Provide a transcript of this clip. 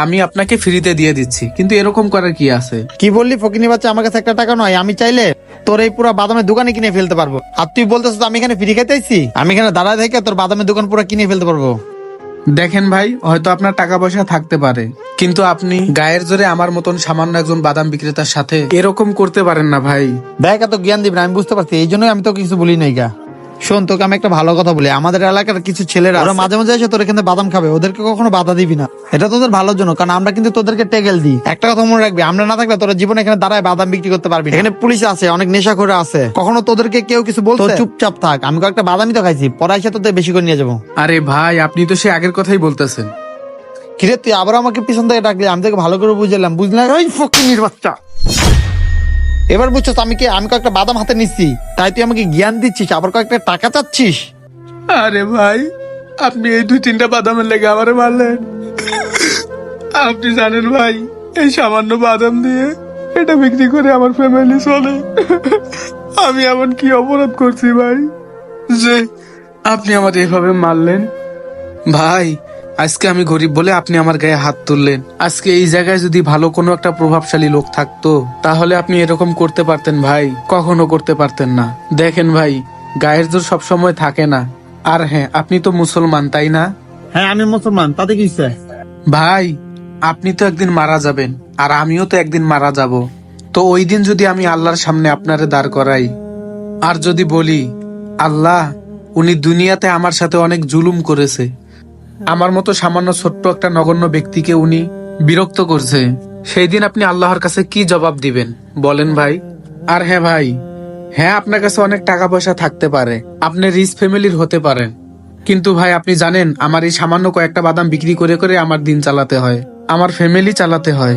আমি আপনাকে ফ্রিতে দিয়ে দিচ্ছি, কিন্তু এরকম করার কি আছে? কি বললি ফকিনি বাচ্চা? আমার কাছে একটা টাকা নয়, আমি চাইলে তোর এই পুরো বাদামের দোকানে কিনে ফেলতে পারবো। আর তুই বলতেছিস আমি এখানে ফ্রি খাইতে আইছি? আমি এখানে দাঁড়ায় থেকে তোর বাদামের দোকান পুরো কিনে ফেলতে পারবো। দেখেন ভাই, হয়তো আপনার টাকা পয়সা থাকতে পারে, কিন্তু আপনি গায়ের জোরে আমার মতন সামান্য একজন বাদাম বিক্রেতার সাথে এরকম করতে পারেন না ভাই। দেখ এত জ্ঞান দিবি না, আমি বুঝতে পারছি, এই জন্যই আমি তোকে কিছু বলি নাই গা। শোন, তোকে আমি একটা ভালো কথা বলি, আমাদের এলাকার কিছু ছেলেরা ওরা মাঝে মাঝে এসে তোর এখানে বাদাম খাবে, ওদেরকে কখনো বাধা দিবি না। এটা তোদের ভালোর জন্য, কারণ আমরা কিন্তু তোদেরকে টেকেল দিই। একটা কথা মনে রাখবি, আমরা না থাকলে তোরা জীবনে এখানে দাঁড়ায় বাদাম বিক্রি করতে পারবি না। এখানে পুলিশ আছে, অনেক নেশা করে আছে, কখনো তোদেরকে কেউ কিছু বলছে? চুপচাপ থাক, আমি কয়েকটা বাদামই তো খাইছি, পরে এসে তোদের বেশি করে নিয়ে যাবো। আরে ভাই, আপনি তো সে আগের কথাই বলতেছেন। কিরে তুই আবার আমাকে পিছন থেকে ডাকলি? আমি তোকে ভালো করে বুঝলাম, বুঝলাম ওই ফকিনির বাচ্চা। এবার বুঝছো আমি কয়েকটা বাদাম হাতে নিচ্ছি, তাই তুই আমাকে জ্ঞান দিচ্ছিস, আবার কয়েকটা টাকা চাচ্ছিস? আরে ভাই, আপনি এই 2-3টা বাদামের লেগে আমারে মারলেন। আপনি জানেন ভাই, এই সামান্য বাদাম দিয়ে এটা বিক্রি করে আমার ফ্যামিলি চলে। আমি এমন কি অপরাধ করছি ভাই যে আপনি আমার এভাবে মারলেন? ভাই, আজকে আমি গরিব বলে আপনি আমার গায়ে হাত তুললেন। আজকে এই জায়গায় যদি ভালো কোনো একটা প্রভাবশালী লোক থাকতো, তাহলে আপনি এরকম করতে পারতেন ভাই? কখনো করতে পারতেন না। দেখেন ভাই, গায়ের জোর সবসময় থাকে না। আর হ্যাঁ, আপনি তো মুসলমান, তাই না? হ্যাঁ আমি মুসলমান, তাতে কি হইছে? ভাই, আপনি তো একদিন মারা যাবেন, আর আমিও তো একদিন মারা যাব। তো ওই দিন যদি আমি আল্লাহর সামনে আপনারে দাঁড় করাই, আর যদি বলি, আল্লাহ, উনি দুনিয়াতে আমার সাথে অনেক জুলুম করেছে, আমার মতো সামান্য ছোট্ট একটা নগণ্য ব্যক্তিকে উনি বিরক্ত করছে, সেই দিন আপনি আল্লাহর কাছে কি জবাব দিবেন বলেন ভাই? আর হ্যাঁ ভাই, হ্যাঁ আপনার কাছে অনেক টাকা পয়সা থাকতে পারে, আপনি রিচ ফ্যামিলির হতে পারেন, কিন্তু ভাই আপনি জানেন আমার এই সামান্য কয়েকটা বাদাম বিক্রি করে করে আমার দিন চালাতে হয়, আমার ফ্যামিলি চালাতে হয়।